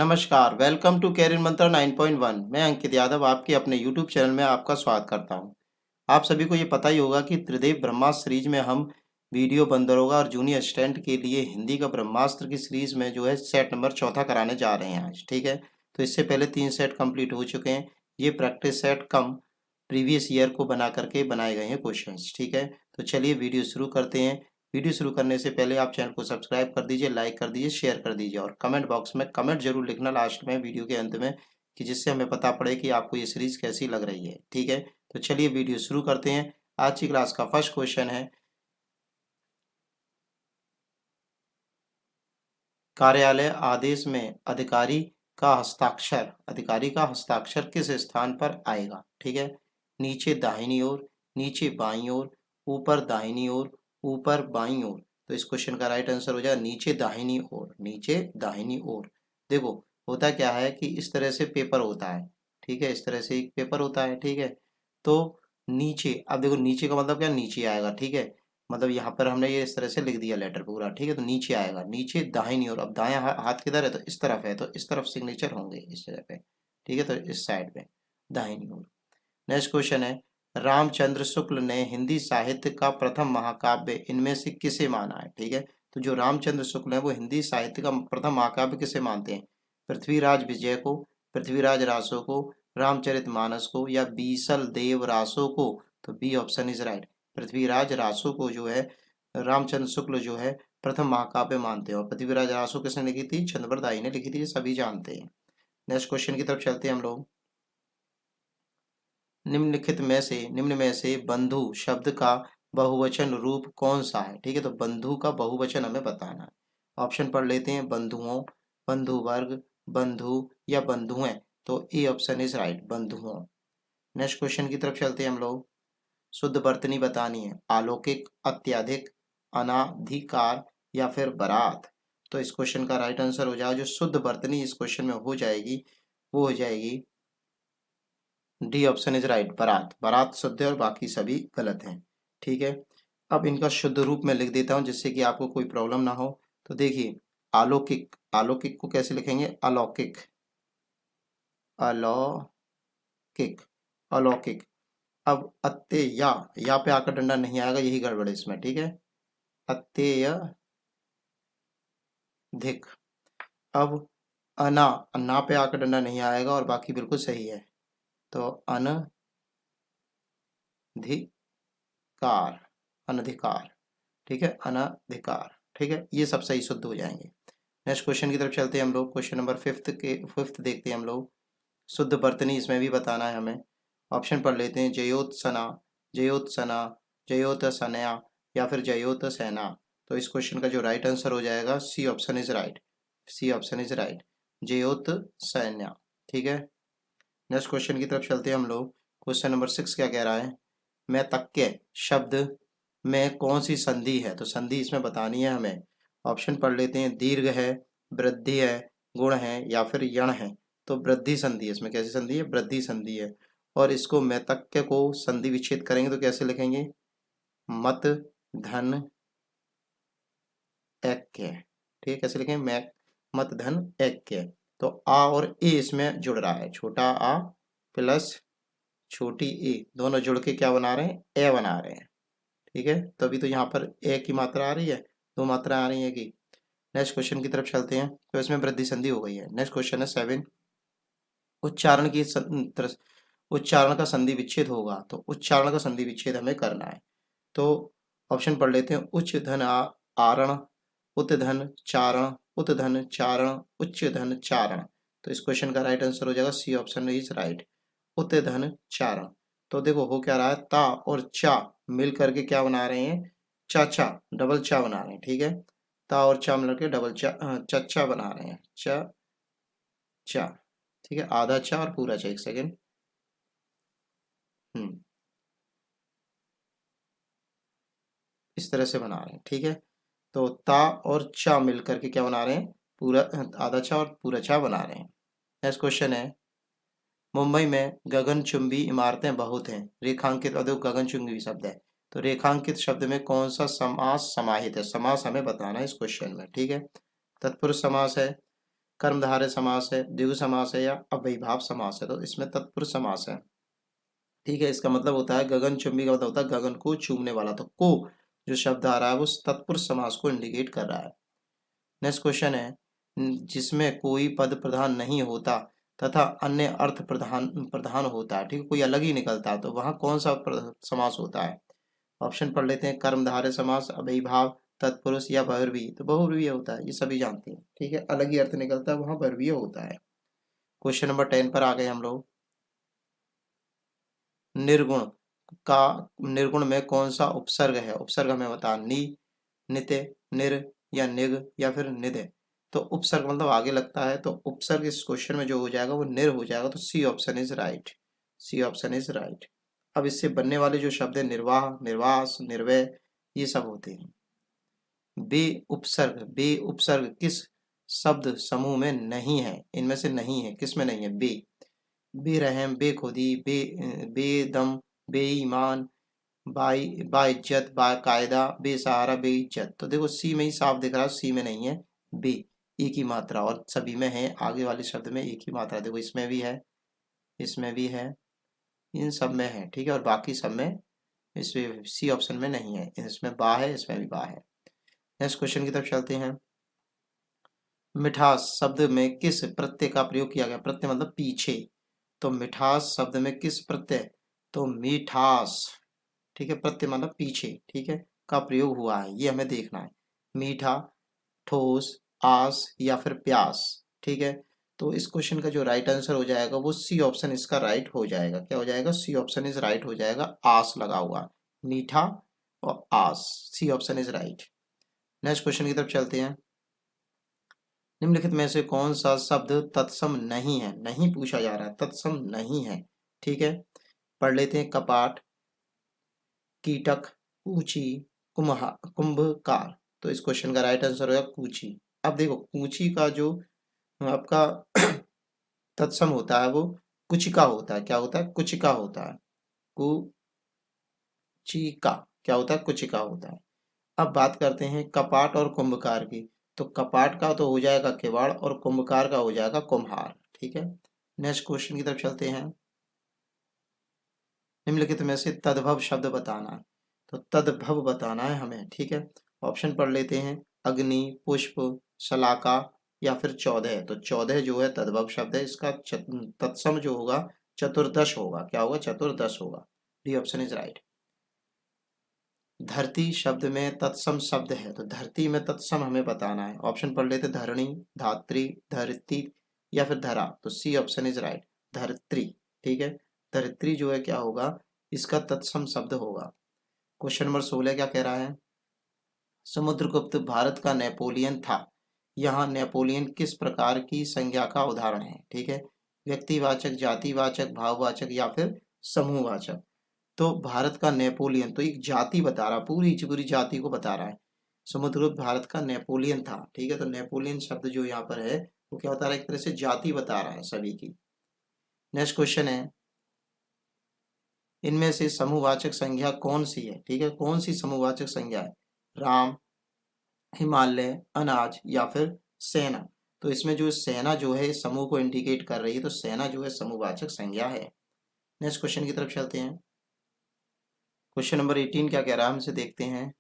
नमस्कार, welcome to career मंत्र 9.1। मैं अंकित यादव आपके अपने यूट्यूब चैनल में आपका स्वागत करता हूं। आप सभी को ये पता ही होगा कि त्रिदेव ब्रह्मास्त्र सीरीज में हम वीडियो बंदरोगा और जूनियर असिस्टेंट के लिए हिंदी का ब्रह्मास्त्र की सीरीज में जो है सेट नंबर चौथा कराने जा रहे हैं आज। ठीक है, तो इससे पहले 3 सेट कंप्लीट हो चुके हैं। ये प्रैक्टिस सेट कम प्रीवियस ईयर को बना करके बनाए गए हैं क्वेश्चन। ठीक है, तो चलिए वीडियो शुरू करते हैं। वीडियो शुरू करने से पहले आप चैनल को सब्सक्राइब कर दीजिए, लाइक कर दीजिए, शेयर कर दीजिए और कमेंट बॉक्स में कमेंट जरूर लिखना लास्ट में वीडियो के अंत में, कि जिससे हमें पता पड़े कि आपको ये सीरीज कैसी लग रही है। ठीक है, तो चलिए वीडियो शुरू करते हैं। आज की क्लास का फर्स्ट क्वेश्चन है, कार्यालय आदेश में अधिकारी का हस्ताक्षर किस स्थान पर आएगा। ठीक है, नीचे दाहिनी ओर, नीचे बाईं ओर, ऊपर दाहिनी ओर, ऊपर बाईं ओर। तो इस क्वेश्चन का राइट आंसर हो जाएगा नीचे दाहिनी ओर, नीचे दाहिनी ओर। देखो होता क्या है कि इस तरह से पेपर होता है। ठीक है, इस तरह से एक पेपर होता है। ठीक है, तो नीचे, अब देखो नीचे का मतलब क्या, नीचे आएगा। ठीक है, मतलब यहाँ पर हमने ये इस तरह से लिख दिया लेटर पूरा। ठीक है, तो नीचे आएगा, नीचे दाहिनी ओर। अब दायां हाथ किधर है, तो इस तरफ है, तो इस तरफ सिग्नेचर होंगे इस जगह पे। ठीक है, तो इस साइड पे दाहिनी ओर। नेक्स्ट क्वेश्चन है, रामचंद्र शुक्ल ने हिंदी साहित्य का प्रथम महाकाव्य इनमें से किसे माना है। ठीक है, तो जो रामचंद्र शुक्ल है वो हिंदी साहित्य का प्रथम महाकाव्य किसे मानते हैं, पृथ्वीराज विजय को, पृथ्वीराज रासो को, रामचरितमानस को या बीसल देव रासो को। तो B option is right. Prithviraj Raso को जो है रामचंद्र शुक्ल जो है प्रथम महाकाव्य मानते हैं। और पृथ्वीराज रासो किसने लिखी थी, चंद्रप्रदायी ने लिखी थी, ये सभी जानते हैं। नेक्स्ट क्वेश्चन की तरफ चलते हैं हम लोग। निम्न में से बंधु शब्द का बहुवचन रूप कौन सा है। ठीक है, तो बंधु का बहुवचन हमें बताना है। ऑप्शन पढ़ लेते हैं, बंधुओं, बंधु वर्ग, बंधु या बंधुएं। तो ए ऑप्शन इज राइट, बंधुओं। नेक्स्ट क्वेश्चन की तरफ चलते हैं हम लोग। शुद्ध वर्तनी बतानी है, अलौकिक, अत्यधिक, अनाधिकार या फिर बारात। तो इस क्वेश्चन का राइट आंसर हो जाएगा, जो शुद्ध वर्तनी इस क्वेश्चन में हो जाएगी वो हो जाएगी डी ऑप्शन इज राइट, बारात। बारात शुद्ध है और बाकी सभी गलत हैं। ठीक है, अब इनका शुद्ध रूप में लिख देता हूं जिससे कि आपको कोई प्रॉब्लम ना हो। तो देखिए, अलौकिक, अलौकिक को कैसे लिखेंगे, अलौकिक, अलौकिक, अलौकिक। अब अत्ते या पे आकर डंडा नहीं आएगा, यही गड़बड़ है इसमें। ठीक है, अत्यधिक। अब अना, ना पे आकर डंडा नहीं आएगा और बाकी बिल्कुल सही है। तो अनधिकार, अनधिकार। ठीक है, अनधिकार। ठीक है, ये सब सही शुद्ध हो जाएंगे। नेक्स्ट क्वेश्चन की तरफ चलते हैं हम लोग। क्वेश्चन नंबर फिफ्थ देखते हैं हम लोग। शुद्ध वर्तनी इसमें भी बताना है हमें। ऑप्शन पढ़ लेते हैं, जयोत्सना, जयोत्सना, जयोतसनया या फिर जयोतसेना। तो इस क्वेश्चन का जो राइट आंसर हो जाएगा C option is right, C option is right, Jyotsana. ठीक है, नेक्स्ट क्वेश्चन की तरफ चलते हैं हम लोग। क्वेश्चन नंबर 6 क्या कह रहा है, मैं तक्के शब्द में कौन सी संधि है। तो संधि इसमें बतानी है हमें। ऑप्शन पढ़ लेते हैं, दीर्घ है, वृद्धि है, गुण है या फिर यण है। तो वृद्धि संधि है इसमें। कैसी संधि है, वृद्धि संधि है। और इसको मैं तक्के को संधि विच्छेद करेंगे तो कैसे लिखेंगे, मत धन ऐक्य। ठीक है, कैसे लिखेंगे, मैं मत धन ऐक्य। तो आ और ए इसमें जुड़ रहा है, छोटा आ प्लस छोटी ए, दोनों जुड़ के क्या बना रहे हैं, ए बना रहे हैं। ठीक है, तभी तो यहाँ पर ए की मात्रा आ रही है, दो मात्रा आ रही है कि। नेक्स्ट क्वेश्चन की तरफ चलते हैं। तो इसमें वृद्धि संधि हो गई है। नेक्स्ट क्वेश्चन है 7, उच्चारण की उच्चारण का संधि विच्छेद होगा। तो उच्चारण का संधि विच्छेद हमें करना है। तो ऑप्शन पढ़ लेते हैं, उच्च धन आरण, उत धन चारण, उत धन चारण, उच्च धन चारण। तो इस क्वेश्चन का राइट आंसर हो जाएगा सी ऑप्शन इज राइट, उत धन चारण। तो देखो हो क्या रहा है, ता और चा मिल करके क्या बना रहे हैं, चाचा, डबल चा बना रहे हैं। ठीक है, ता और चा मिलकर के डबल चा, चच्चा बना रहे हैं, चा चा। ठीक है, आधा चा और पूरा चा। एक सेकेंड, इस तरह से बना रहे हैं। ठीक है, तो ता और चा मिलकर के क्या बना रहे हैं, पूरा, आधा चा और पूरा चा बना रहे हैं। नेक्स्ट क्वेश्चन है, मुंबई में गगनचुंबी इमारतें बहुत हैं, रेखांकित, और देखो गगनचुंबी शब्द है, तो रेखांकित शब्द में कौन सा समास समाहित है। समास हमें बताना है इस क्वेश्चन में। ठीक है, तत्पुरुष समास है, कर्मधारय समास है, द्विगु समास है, या अव्ययीभाव समास है। तो इसमें तत्पुरुष समास है। ठीक है, इसका मतलब होता है गगनचुंबी का मतलब होता है गगन को चूमने वाला। तो को जो शब्द आ रहा है वो तत्पुरुष समास को इंडिकेट कर रहा है। नेक्स्ट क्वेश्चन है, जिसमें कोई पद प्रधान नहीं होता तथा अन्य अर्थ प्रधान प्रधान होता है। ठीक है, कोई अलग ही निकलता है, तो वहां कौन सा समास होता है? ऑप्शन पढ़ लेते हैं। कर्मधारय समास, अव्ययीभाव, तत्पुरुष, या बहुव्रीहि। तो बहुव्रीहि होता है, ये सभी जानते हैं। ठीक है, अलग ही अर्थ निकलता है, वहां बहुव्रीहि होता है। क्वेश्चन नंबर 10 पर आ गए हम लोग। निर्गुण का निर्गुण में कौन सा उपसर्ग है? उपसर्ग हमें बता, नि, नित्य, निर, या निग, या फिर निधे। तो उपसर्ग मतलब आगे लगता है, तो उपसर्ग इस क्वेश्चन में जो हो जाएगा वो निर हो जाएगा। तो C option is right. C option is right. अब इससे बनने वाले जो शब्द है निर्वाह, निर्वास, निर्वय, ये सब होते हैं। बे उपसर्ग किस शब्द समूह में नहीं है? इनमें से नहीं है, किस में नहीं है? बेरहम, बेखुदी, बेदम, बेईमान, बाइज्जत, बाकायदा, बेसहारा, बेइज्जत। तो देखो सी में ही साफ दिख रहा है, सी में नहीं है। बे एक ही मात्रा, और सभी में है, आगे वाले शब्द में एक ही मात्रा। देखो इसमें भी है, इसमें भी है, इन सब में है। ठीक है, और बाकी सब में, इसमें सी ऑप्शन में नहीं है। इसमें बा है, इसमें भी बा है। नेक्स्ट क्वेश्चन की तरफ चलते हैं। मिठास शब्द में किस प्रत्यय का प्रयोग किया गया? प्रत्यय मतलब पीछे। तो मिठास शब्द में किस प्रत्यय? तो मीठास। ठीक है, प्रत्यय मतलब पीछे, ठीक है, का प्रयोग हुआ है, ये हमें देखना है। मीठा, ठोस, आस, या फिर प्यास। ठीक है, तो इस क्वेश्चन का जो राइट आंसर हो जाएगा वो सी ऑप्शन इसका राइट हो जाएगा। क्या हो जाएगा? सी ऑप्शन इज राइट हो जाएगा। आस लगा हुआ, मीठा और आस, C option is right. Next question की तरफ चलते हैं। निम्नलिखित में से कौन सा शब्द तत्सम नहीं है? नहीं पूछा जा रहा है, तत्सम नहीं है। ठीक है, पढ़ लेते हैं। कपाट, कीटक, कूची, कुंभकार। तो इस क्वेश्चन का राइट आंसर होगा कूची। अब देखो कूची का जो आपका तत्सम होता है वो कुचिका होता है। क्या होता है? कुचिका होता है। कुचिका क्या होता है? कुचिका होता है। अब बात करते हैं कपाट और कुंभकार की। तो कपाट का तो हो जाएगा किवाड़, और कुंभकार का हो जाएगा कुम्हार। ठीक है, नेक्स्ट क्वेश्चन की तरफ चलते हैं। निम्नलिखित में से तद्भव शब्द बताना है। तो तद्भव बताना है हमें। ठीक है, ऑप्शन पढ़ लेते हैं। अग्नि, पुष्प, शलाका, या फिर 14। तो 14 जो है तद्भव शब्द है, इसका तत्सम जो होगा चतुर्दश होगा। क्या होगा? चतुर्दश होगा। D option is right. धरती शब्द में तत्सम शब्द है, तो धरती में तत्सम हमें बताना है। ऑप्शन पढ़ लेते, धरणी, धात्री, धरती, या फिर धरा। तो सी ऑप्शन इज राइट, धरत्री। ठीक है, धरित्री जो है क्या होगा? इसका तत्सम शब्द होगा। क्वेश्चन नंबर 16 क्या कह रहा है? समुद्रगुप्त भारत का नेपोलियन था। यहाँ नेपोलियन किस प्रकार की संज्ञा का उदाहरण है? ठीक है, व्यक्तिवाचक, जातिवाचक, भाववाचक, या फिर समूहवाचक। तो भारत का नेपोलियन तो एक जाति बता रहा, पूरी की पूरी जाति को बता रहा है। समुद्रगुप्त भारत का नेपोलियन था। ठीक है, तो नेपोलियन शब्द जो यहाँ पर है वो क्या बता रहा है? एक तरह से जाति बता रहा है सभी की। नेक्स्ट क्वेश्चन है, इनमें से समूहवाचक संज्ञा कौन सी है? ठीक है, कौन सी समूहवाचक संज्ञा है? राम, हिमालय, अनाज, या फिर सेना। तो इसमें जो सेना जो है समूह को इंडिकेट कर रही है, तो सेना जो है समूहवाचक संज्ञा है। नेक्स्ट क्वेश्चन की तरफ चलते हैं। क्वेश्चन नंबर 18 क्या कह रहा है हमसे देखते हैं।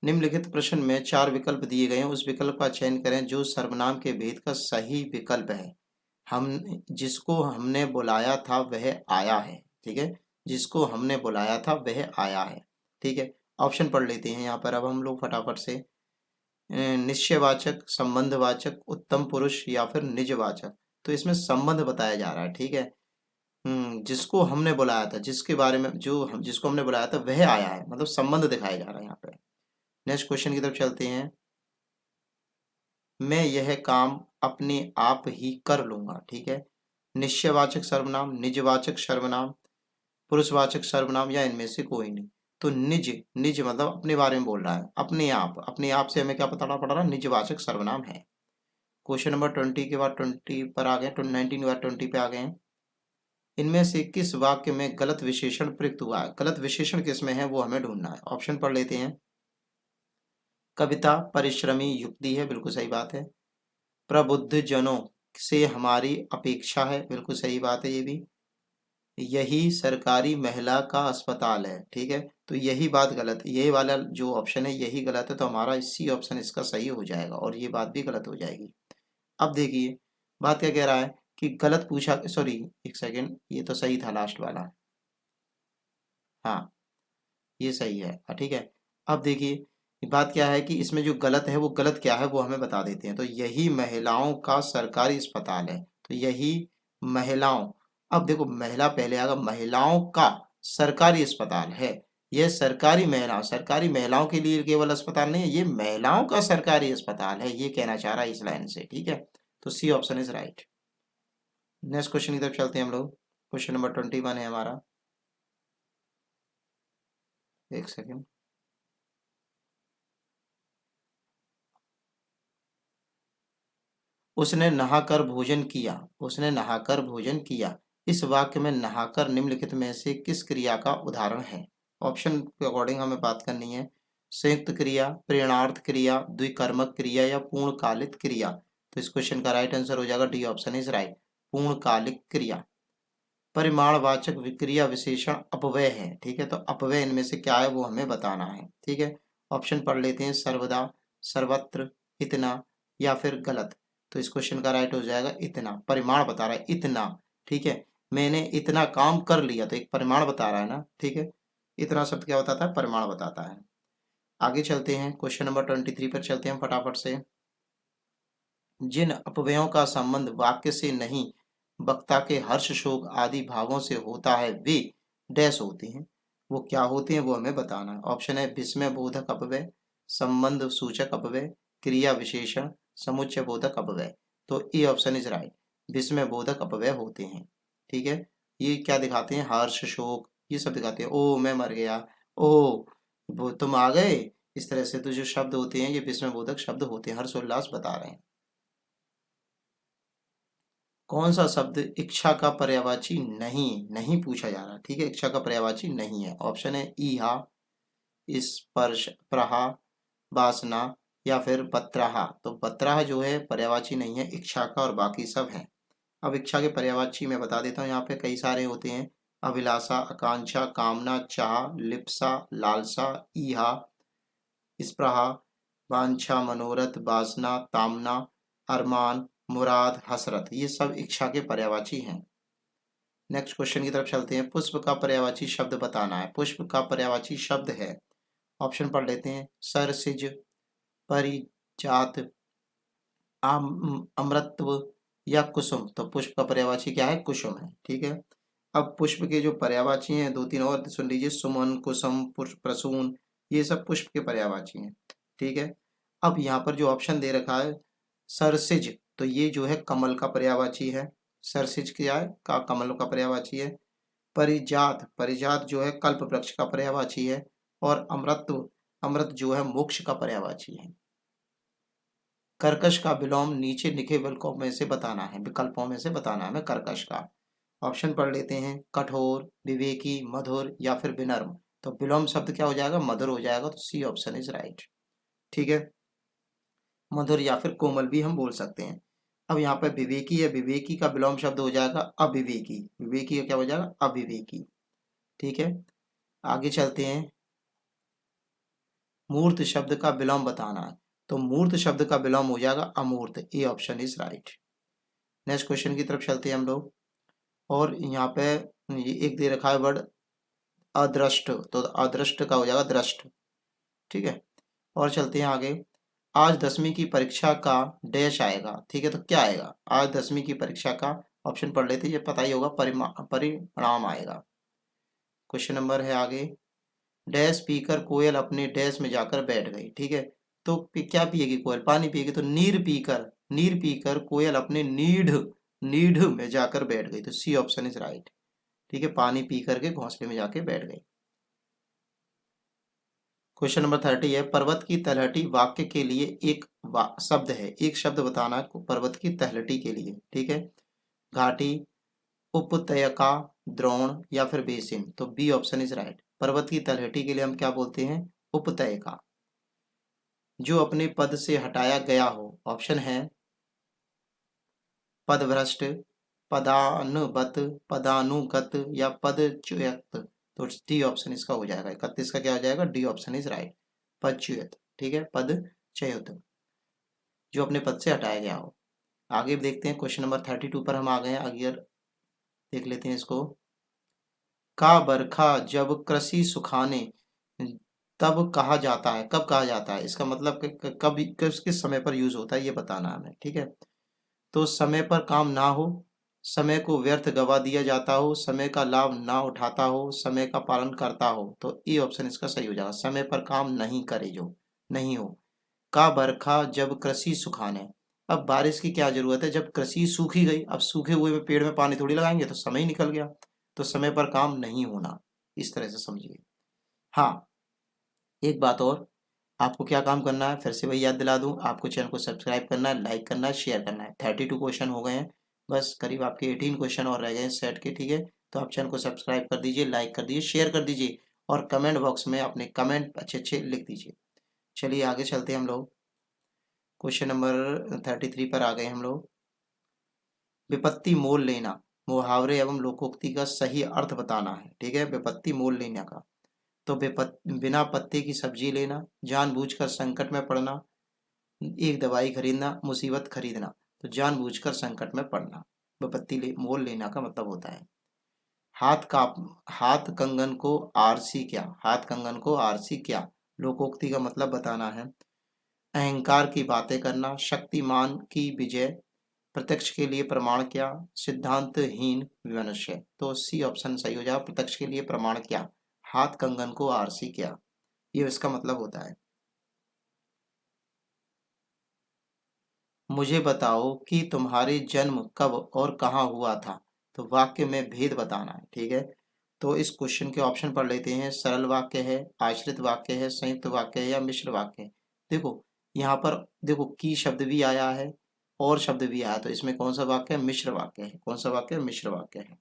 निम्नलिखित प्रश्न में 4 विकल्प दिए गए हैं, उस विकल्प का चयन करें जो सर्वनाम के भेद का सही विकल्प है। हम जिसको हमने बुलाया था वह आया है। ठीक है, जिसको हमने बुलाया था वह आया है। ठीक है, ऑप्शन पढ़ लेते हैं यहाँ पर अब हम लोग फटाफट से। निश्चयवाचक, संबंधवाचक, उत्तम पुरुष, या फिर निजवाचक। तो इसमें संबंध बताया जा रहा है। ठीक है, जिसको हमने बुलाया था, जिसके बारे में जो हम जिसको हमने बुलाया था वह आया है, मतलब संबंध दिखाया जा रहा है यहाँ पे। नेक्स्ट क्वेश्चन की तरफ चलते हैं। मैं यह काम अपने आप ही कर लूंगा। ठीक है, निश्चयवाचक सर्वनाम, निजवाचक सर्वनाम, पुरुषवाचक सर्वनाम, या इनमें से कोई नहीं। तो निज, निज मतलब अपने बारे में बोल रहा है, अपने आप। अपने आप से हमें क्या पता पड़ रहा है? निजवाचक सर्वनाम है। क्वेश्चन नंबर 20 के बाद 20 पर आ गए, 19 के बाद 20 पे आ गए हैं। इनमें से किस वाक्य में गलत विशेषण प्रयुक्त हुआ है? गलत विशेषण किस में है वो हमें ढूंढना है। ऑप्शन पढ़ लेते हैं। कविता परिश्रमी युक्ति है, बिल्कुल सही बात है। प्रबुद्ध जनों से हमारी अपेक्षा है, बिल्कुल सही बात है ये भी। यही सरकारी महिला का अस्पताल है, ठीक है, तो यही बात गलत है, यही वाला जो ऑप्शन है यही गलत है, तो हमारा इसी ऑप्शन इसका सही हो जाएगा और ये बात भी गलत हो जाएगी। अब देखिए बात क्या कह रहा है कि गलत पूछा, सॉरी एक सेकेंड, ये तो सही था लास्ट वाला, हाँ ये सही है, ठीक है। अब देखिए बात क्या है कि इसमें जो गलत है वो गलत क्या है वो हमें बता देते हैं। तो यही महिलाओं का सरकारी अस्पताल है, तो यही महिलाओं, अब देखो महिला पहले आएगा, महिलाओं का सरकारी अस्पताल है, यह सरकारी महिलाओं के लिए केवल अस्पताल नहीं है, ये महिलाओं का सरकारी अस्पताल है, ये कहना चाह रहा है इस लाइन से, ठीक है। तो C option is right. Next question की तरफ चलते हैं हम लोग। क्वेश्चन नंबर 21 है हमारा, एक सेकेंड। उसने नहाकर भोजन किया, उसने नहाकर भोजन किया, इस वाक्य में नहाकर निम्नलिखित में से किस क्रिया का उदाहरण है? ऑप्शन के अकॉर्डिंग हमें बात करनी है। संयुक्त क्रिया, प्रेरणार्थ क्रिया, द्विकर्मक क्रिया या पूर्णकालिक क्रिया। तो इस क्वेश्चन का राइट आंसर हो जाएगा डी ऑप्शन इज राइट, पूर्णकालिक क्रिया। परिमाणवाचक विक्रिया विशेषण अपव्यय है, ठीक है, तो अपव्यय इनमें से क्या है वो हमें बताना है, ठीक है। ऑप्शन पढ़ लेते हैं, सर्वदा, सर्वत्र, इतना या फिर गलत। तो इस क्वेश्चन का राइट हो जाएगा इतना, परिमाण बता रहा है इतना, ठीक है, मैंने इतना काम कर लिया, तो एक परिमाण बता रहा है ना, ठीक है। इतना शब्द क्या बताता है? परिमाण बताता है। आगे चलते हैं, क्वेश्चन नंबर 23 पर चलते हैं फटाफट से। जिन अपव्ययों का संबंध वाक्य से नहीं वक्ता के हर्ष शोक आदि भावों से होता है वे डैश होते हैं, वो क्या होते हैं वो हमें बताना है। ऑप्शन है विस्मय बोधक अपव्यय, संबंध सूचक अपव्यय, क्रिया विशेषण, समुच्चय बोधक अपव्यय। तो ए ऑप्शन इज राइट, विस्मय बोधक अपव्यय होते हैं, ठीक है। ये क्या दिखाते हैं? हर्ष शोक, ये सब दिखाते हैं, ओ मैं मर गया, ओ वो तुम आ गए, इस तरह से तो जो शब्द होते हैं ये विस्मय बोधक शब्द होते हैं, हर्षोल्लास बता रहे हैं। कौन सा शब्द इच्छा का पर्यायवाची नहीं, नहीं पूछा जा रहा, ठीक है, इच्छा का पर्यायवाची नहीं है। ऑप्शन है ईहा, स्पर्श, प्रहा, वासना या फिर बत्राहा। तो बत्राहा जो है पर्यायवाची नहीं है इच्छा का, और बाकी सब है। अब इच्छा के पर्यायवाची मैं बता देता हूँ, यहाँ पे कई सारे होते हैं, अभिलाषा, आकांक्षा, कामना, चाह, लिप्सा, लालसा, ईहा, स्पृहा, वांछा, मनोरथ, वासना, तामना, अरमान, मुराद, हसरत, ये सब इच्छा के पर्यायवाची हैं। नेक्स्ट क्वेश्चन की तरफ चलते हैं। पुष्प का पर्यायवाची शब्द बताना है। पुष्प का पर्यायवाची शब्द है, ऑप्शन पढ़ लेते हैं, सरसिज, परिजात, अमृतत्व या कुसुम। तो पुष्प का पर्यायवाची क्या है? कुसुम है, ठीक है। अब पुष्प के जो पर्यायवाची हैं दो तीन और सुन लीजिए, सुमन, कुसुम, प्रसून, ये सब पुष्प के पर्यायवाची हैं, ठीक है। अब यहाँ पर जो ऑप्शन दे रखा है सरसिज, तो ये जो है कमल का पर्यायवाची है। सरसिज क्या है? का कमल का पर्यायवाची है। परिजात, परिजात जो है कल्प वृक्ष का पर्यायवाची है। और अमृत, अमृत जो है मोक्ष का पर्यायवाची है। कर्कश का विलोम नीचे लिखे विकल्पों में से बताना है, विकल्पों में से बताना है हमें कर्कश का। ऑप्शन पढ़ लेते हैं, कठोर, विवेकी, मधुर या फिर विनम्र। तो विलोम शब्द क्या हो जाएगा? मधुर हो जाएगा, तो सी ऑप्शन इज राइट, ठीक है। मधुर या फिर कोमल भी हम बोल सकते हैं। अब यहाँ पर विवेकी है, विवेकी का विलोम शब्द हो जाएगा अविवेकी, विवेकी का क्या हो जाएगा? अविवेकी, ठीक है। आगे चलते हैं, मूर्त शब्द का विलोम बताना है। तो मूर्त शब्द का विलोम हो जाएगा अमूर्त, A option is right. Next question की तरफ चलते हैं हम लोग, और यहाँ पे ये एक दे रखा है वर्ड अदृष्ट, तो अदृष्ट का हो जाएगा दृष्ट, ठीक है। और चलते हैं आगे, आज 10वीं की परीक्षा का डैश आएगा, ठीक है, तो क्या आएगा? आज 10वीं की परीक्षा का, ऑप्शन पढ़ लेते हैं, ये पता ही होगा, परिणाम आएगा। क्वेश्चन नंबर है आगे, डैश पीकर कोयल अपने डैश में जाकर बैठ गई, ठीक है। तो क्या पिएगी कोयल? पानी पिएगी, तो नीर पीकर, नीर पीकर कोयल अपने नीड, नीड में जाकर बैठ गई, तो सी ऑप्शन इज राइट, ठीक है, पानी पी करके घोंसले में जाके बैठ गई। क्वेश्चन नंबर 30 है, पर्वत की तलहटी वाक्य के लिए एक शब्द है, एक शब्द बताना है पर्वत की तलहटी के लिए, ठीक है। घाटी, उपत्यका, द्रोण या फिर बेसिन। तो बी ऑप्शन इज राइट, पर्वत की तलहटी के लिए हम क्या बोलते हैं? उपत्यका। जो अपने पद से हटाया गया हो, ऑप्शन है पदभ्रष्ट, पदानुबत, पदानुगत या पदच्युत। तो डी ऑप्शन इसका हो जाएगा, 31 का क्या हो जाएगा, डी ऑप्शन इज राइट, पदच्युत। ठीक है, पदच्युत, जो अपने पद से हटाया गया हो। आगे देखते हैं, क्वेश्चन नंबर 32 पर हम आ गए हैं। आगे देख लेते हैं इसको। का बरखा जब कृषि सुखाने तब कहा जाता है, कब कहा जाता है, इसका मतलब कब, किस समय पर यूज होता है ये बताना है हमें। ठीक है, तो समय पर काम ना हो, समय को व्यर्थ गवा दिया जाता हो, समय का लाभ ना उठाता हो, समय का पालन करता हो, तो ये ऑप्शन इसका सही हो जाएगा, समय पर काम नहीं करे, जो नहीं हो। का बरखा जब कृषि सुखाने, अब बारिश की क्या जरूरत है, जब कृषि सूखी गई, अब सूखे हुए में पेड़ में पानी थोड़ी लगाएंगे, तो समय ही निकल गया, तो समय पर काम नहीं होना, इस तरह से समझिए। हाँ, एक बात और, आपको क्या काम करना है, फिर से वही याद दिला दूं, आपको चैनल को सब्सक्राइब करना है, लाइक करना है, शेयर करना है। 32 क्वेश्चन हो गए हैं, बस करीब आपके 18 क्वेश्चन और रह गए हैं सेट के। ठीक है, तो आप चैनल को सब्सक्राइब कर दीजिए, लाइक कर दीजिए, शेयर कर दीजिए, और कमेंट बॉक्स में अपने कमेंट अच्छे अच्छे लिख दीजिए। चलिए आगे चलते हैं हम लोग, क्वेश्चन नंबर 33 पर आ गए हम लोग। विपत्ति मोल लेना, मुहावरे एवं लोकोक्ति का सही अर्थ बताना है। ठीक है, विपत्ति मोल लेने का, तो बिना पत्ते की सब्जी लेना, जानबूझकर संकट में पड़ना, एक दवाई खरीदना, मुसीबत खरीदना, तो जानबूझकर संकट में पड़ना, विपत्ति मोल लेना का मतलब होता है। हाथ का, हाथ कंगन को आरसी क्या, हाथ कंगन को आरसी क्या, लोकोक्ति का मतलब बताना है। अहंकार की बातें करना, शक्तिमान की विजय, प्रत्यक्ष के लिए प्रमाण क्या, सिद्धांतहीन मनुष्य, तो सी ऑप्शन सही हो जाएगा, प्रत्यक्ष के लिए प्रमाण क्या, हाथ कंगन को आरसी क्या, ये इसका मतलब होता है। मुझे बताओ कि तुम्हारे जन्म कब और कहाँ हुआ था, तो वाक्य में भेद बताना है। ठीक है, तो इस क्वेश्चन के ऑप्शन पढ़ लेते हैं। सरल वाक्य है, आश्रित वाक्य है, संयुक्त वाक्य है, या मिश्र वाक्य है। देखो यहाँ पर देखो की शब्द भी आया है और शब्द भी आया, तो इसमें कौन सा वाक्य है, मिश्र वाक्य है। कौन सा वाक्य है, मिश्र वाक्य है।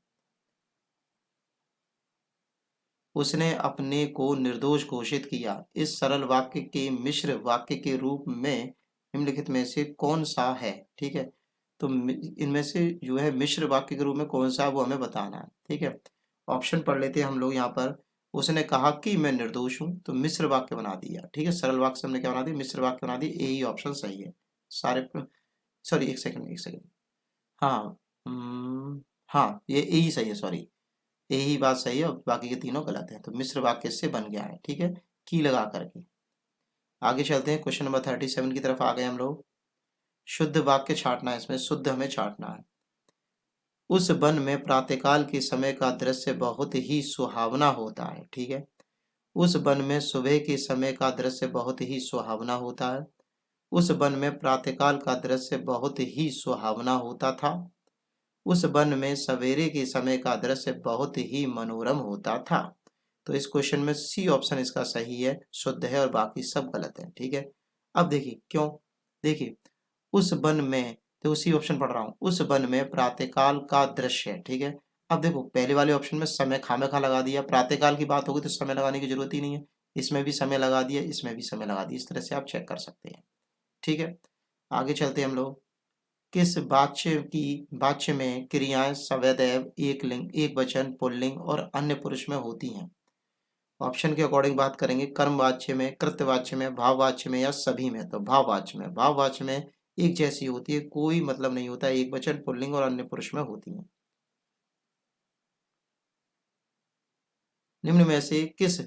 उसने अपने को निर्दोष घोषित किया, इस सरल वाक्य के मिश्र वाक्य के रूप में निम्नलिखित में से कौन सा है। ठीक है, तो इनमें से जो है मिश्र वाक्य के रूप में कौन सा है वो हमें बताना है। ठीक है, ऑप्शन पढ़ लेते हैं हम लोग यहाँ पर। उसने कहा कि मैं निर्दोष हूँ, तो मिश्र वाक्य बना दिया। ठीक है, सरल वाक्य से हमने क्या बना दिया, मिश्र वाक्य बना दिया, यही ऑप्शन सही है सारे। सॉरी, एक सेकंड एक सेकंड, हाँ, हाँ ये यही सही है, सॉरी, यही बात सही है और बाकी के तीनों गलत हैं, तो मिश्र वाक्य से बन गया है। ठीक है, की लगा करके। आगे चलते हैं, क्वेश्चन नंबर 37 की तरफ आ गए हम लोग। शुद्ध वाक्य छांटना है, इसमें शुद्ध हमें छांटना है। उस वन में प्रातःकाल के समय का दृश्य बहुत ही सुहावना होता है। ठीक है, उस वन में सुबह के समय का दृश्य बहुत ही सुहावना होता है। उस वन में प्रातःकाल का दृश्य बहुत ही सुहावना होता था। उस वन में सवेरे के समय का दृश्य बहुत ही मनोरम होता था। तो इस क्वेश्चन में सी ऑप्शन इसका सही है, शुद्ध है, और बाकी सब गलत है। ठीक है, अब देखिए क्यों, देखिए उस वन में, तो उसी ऑप्शन पढ़ रहा हूँ, उस वन में प्रातःकाल का दृश्य है। ठीक है, अब देखो पहले वाले ऑप्शन में समय खामखा लगा दिया, प्रातःकाल की बात होगी तो समय लगाने की जरूरत ही नहीं है, इसमें भी समय लगा दिया, इसमें भी समय लगा दिया, इस तरह से आप चेक कर सकते हैं। ठीक है, आगे चलते हैं हम लोग। किस वाच्य में क्रियाएं सवैदैव एक लिंग, एक वचन, पुल्लिंग और अन्य पुरुष में होती हैं। ऑप्शन के अकॉर्डिंग बात करेंगे, कर्म वाच्य में, कृत्यवाच्य में, भाववाच्य में, या सभी में। तो भाववाच्य में, भाववाच्य में एक जैसी होती है, कोई मतलब नहीं होता, एक वचन, पुल्लिंग और अन्य पुरुष में होती है। निम्न में से किस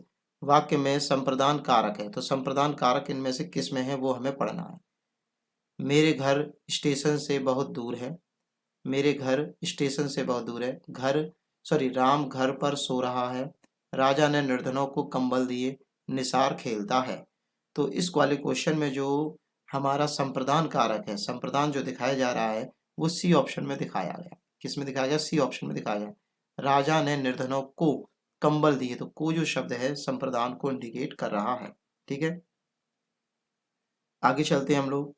वाक्य में संप्रदान कारक है, तो संप्रदान कारक इनमें से किस में है वो हमें पढ़ना है। मेरे घर स्टेशन से बहुत दूर है, मेरे घर स्टेशन से बहुत दूर है, घर, सॉरी, राम घर पर सो रहा है, राजा ने निर्धनों को कंबल दिए, निसार खेलता है। तो इस वाले क्वेश्चन में जो हमारा संप्रदान कारक है, संप्रदान जो दिखाया जा रहा है वो सी ऑप्शन में दिखाया गया। किस में दिखाया गया, सी ऑप्शन में दिखाया गया। राजा ने निर्धनों को कंबल दिए, तो को जो शब्द है संप्रदान को इंडिकेट कर रहा है। ठीक है, आगे चलते हैं हम लोग।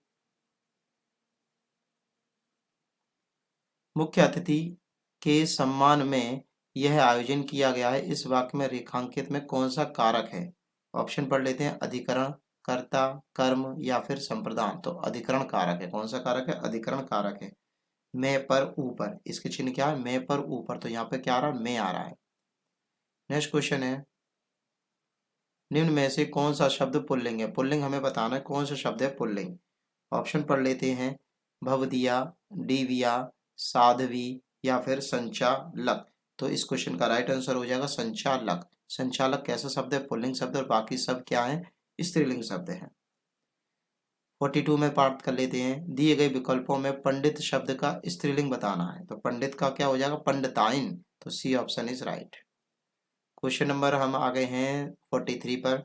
मुख्य अतिथि के सम्मान में यह आयोजन किया गया है, इस वाक्य में रेखांकित में कौन सा कारक है। ऑप्शन पढ़ लेते हैं, अधिकरण, कर्ता, कर्म, या फिर संप्रदान। तो अधिकरण कारक है, कौन सा कारक है, अधिकरण कारक है। मैं पर ऊपर, इसके चिन्ह क्या है, मैं पर ऊपर, तो यहाँ पे क्या आ रहा है, मैं आ रहा है। नेक्स्ट क्वेश्चन है, निम्न में से कौन सा शब्द पुल्लिंग है। पुल्लिंग हमें बताना है कौन सा शब्द है पुल्लिंग। ऑप्शन पढ़ लेते हैं, भवदिया, डिविया, साध्वी या फिर संचालक। तो इस क्वेश्चन का राइट आंसर हो जाएगा संचालक। संचालक कैसा शब्द है, पुल्लिंग शब्द, और बाकी सब क्या है, स्त्रीलिंग शब्द है। 42 में पाठ कर लेते हैं, दिए गए विकल्पों में पंडित शब्द का स्त्रीलिंग बताना है। तो पंडित का क्या हो जाएगा, पंडिताइन। तो C option is right. Question number हम आ गए हैं 43 पर।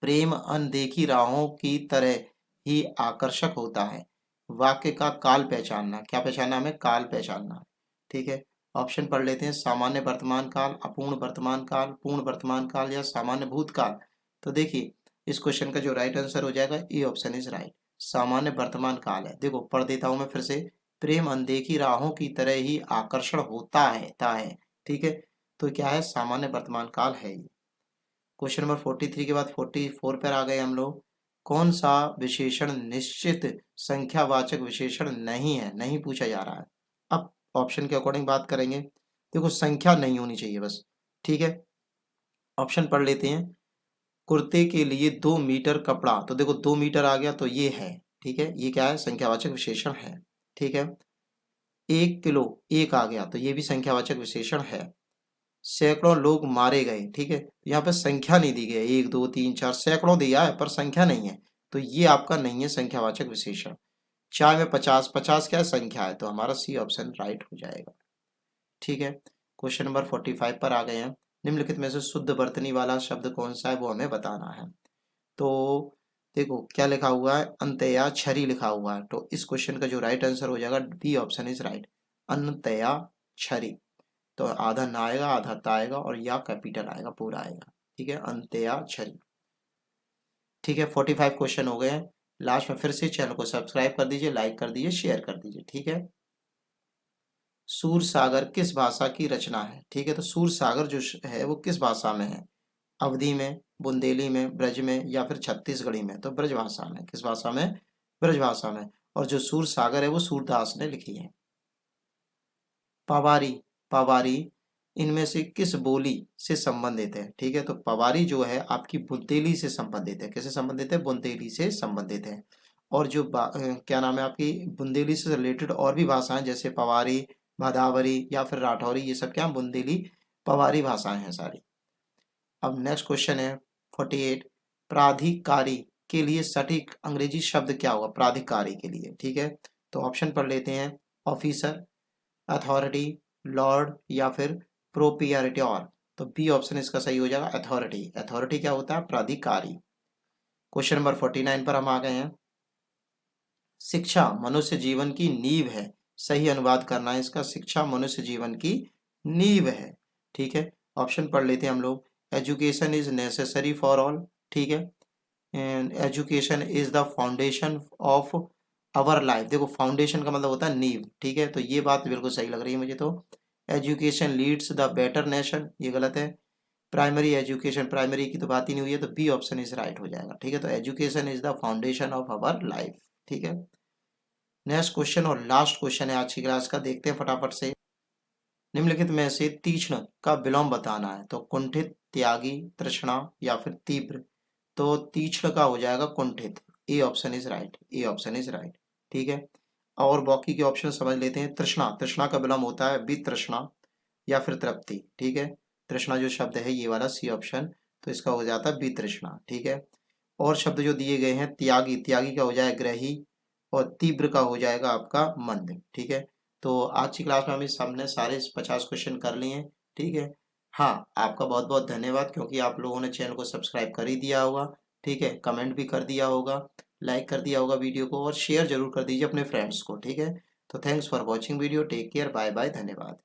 प्रेम अनदेखी राहों की तरह ही आकर्षक होता है। वाक्य का काल पहचानना, क्या पहचानना हमें, काल पहचानना। ठीक है, ऑप्शन पढ़ लेते हैं, सामान्य वर्तमान काल, अपूर्ण वर्तमान काल, पूर्ण वर्तमान काल या सामान्य भूतकाल। तो देखिए इस क्वेश्चन का जो राइट आंसर हो जाएगा ए ऑप्शन इज राइट, सामान्य वर्तमान काल है। देखो पढ़ देता हूं मैं फिर से, प्रेम अनदेखी राहों की तरह ही आकर्षण होता है, ठीक है, तो क्या है, सामान्य वर्तमान काल है ये। क्वेश्चन नंबर 43 के बाद 44 पर आ गए हम लोग। कौन सा विशेषण निश्चित संख्यावाचक विशेषण नहीं है, नहीं पूछा जा रहा है। अब ऑप्शन के अकॉर्डिंग बात करेंगे। देखो संख्या नहीं होनी चाहिए बस, ठीक है। ऑप्शन पढ़ लेते हैं, कुर्ते के लिए 2 मीटर कपड़ा, तो देखो 2 मीटर आ गया तो ये है, ठीक है, ये क्या है, संख्यावाचक विशेषण है। ठीक है, 1 किलो, एक आ गया तो ये भी संख्यावाचक विशेषण है। सैकड़ों लोग मारे गए, ठीक है, यहाँ पे संख्या नहीं दी गई, 1 2 3 4, सैकड़ों दिया है पर संख्या नहीं है, तो ये आपका नहीं है संख्यावाचक विशेषण। चाय में 50, 50 क्या है, संख्या है, तो हमारा सी ऑप्शन राइट हो जाएगा। ठीक है, क्वेश्चन नंबर 45 पर आ गए हैं। निम्नलिखित में से शुद्ध वर्तनी वाला शब्द कौन सा है, वो हमें बताना है। तो देखो क्या लिखा हुआ है, अंत्या छरी लिखा हुआ है, तो इस क्वेश्चन का जो राइट आंसर हो जाएगा बी ऑप्शन इज राइट, अंत्या छरी। तो आधा ना आएगा, आधा ता आएगा, और या कैपिटल आएगा, पूरा आएगा। ठीक है, अंत्याक्षरी। ठीक है, 45 क्वेश्चन हो गए हैं। लास्ट में फिर से चैनल को सब्सक्राइब कर दीजिए, लाइक कर दीजिए, शेयर कर दीजिए। ठीक है, सूर सागर किस भाषा की रचना है। ठीक है, तो सूर सागर जो है वो किस भाषा में है, अवधी में, बुंदेली में, ब्रज में या फिर छत्तीसगढ़ी में। तो ब्रज भाषा में, किस भाषा में, ब्रज भाषा में। और जो सूर सागर है वो सूरदास ने लिखी है। पवारी, पवारी इनमें से किस बोली से संबंधित है। ठीक है, तो पवारी जो है आपकी बुंदेली से संबंधित है। कैसे संबंधित है, बुंदेली से संबंधित है। और जो क्या नाम है आपकी, बुंदेली से रिलेटेड और भी भाषाएं जैसे पवारी, भदावरी या फिर राठौरी, ये सब क्या बुंदेली पवारी भाषाएं हैं सारी। अब नेक्स्ट क्वेश्चन है 48, प्राधिकारी के लिए सटीक अंग्रेजी शब्द क्या होगा, प्राधिकारी के लिए। ठीक है, तो ऑप्शन पढ़ लेते हैं, ऑफिसर, अथॉरिटी, लॉर्ड या फिर प्रोपिएटर। तो बी ऑप्शन इसका सही हो जाएगा, अथॉरिटी। अथॉरिटी क्या होता है, प्राधिकारी। क्वेश्चन नंबर 49 पर हम आ गए हैं। शिक्षा मनुष्य जीवन की नींव है, सही अनुवाद करना है इसका, शिक्षा मनुष्य जीवन की नींव है। ठीक है, ऑप्शन पढ़ लेते हैं हम लोग, education is necessary for all. ठीक है, and education is the foundation of our life. देखो फाउंडेशन का मतलब होता है नींव। ठीक है, तो ये बात बिल्कुल सही लग रही है मुझे। तो education leads the better nation, ये गलत है। प्राइमरी एजुकेशन, प्राइमरी की तो बात ही नहीं हुई है, तो बी ऑप्शन इज राइट हो जाएगा। ठीक है, तो education is the foundation of our life. ठीक है, नेक्स्ट क्वेश्चन और लास्ट क्वेश्चन है आज की क्लास का, देखते हैं फटाफट से। निम्नलिखित में से तीक्ष्ण का विलोम बताना है। तो कुंठित, त्यागी, तृष्णा या फिर तीव्र। तो तीक्ष्ण का हो जाएगा कुंठित, A option is right, A option is right. ठीक है, और बाकी के ऑप्शन समझ लेते हैं। तृष्णा, तृष्णा का विलोम होता है वितृष्णा या फिर तृप्ति। ठीक है, तृष्णा जो शब्द है ये वाला सी ऑप्शन, तो इसका हो जाता है वितृष्णा। ठीक है, और शब्द जो दिए गए हैं, त्यागी, त्यागी का हो जाएगा ग्रही, और तीव्र का हो जाएगा आपका मंद। ठीक है, तो आज की क्लास में हम इस हमने सारे 50 क्वेश्चन कर लिए हैं। ठीक है, हाँ आपका बहुत बहुत धन्यवाद, क्योंकि आप लोगों ने चैनल को सब्सक्राइब कर ही दिया होगा। ठीक है, कमेंट भी कर दिया होगा, लाइक कर दिया होगा वीडियो को, और शेयर जरूर कर दीजिए अपने फ्रेंड्स को। ठीक है, तो thanks for watching video, take care, bye bye, धन्यवाद।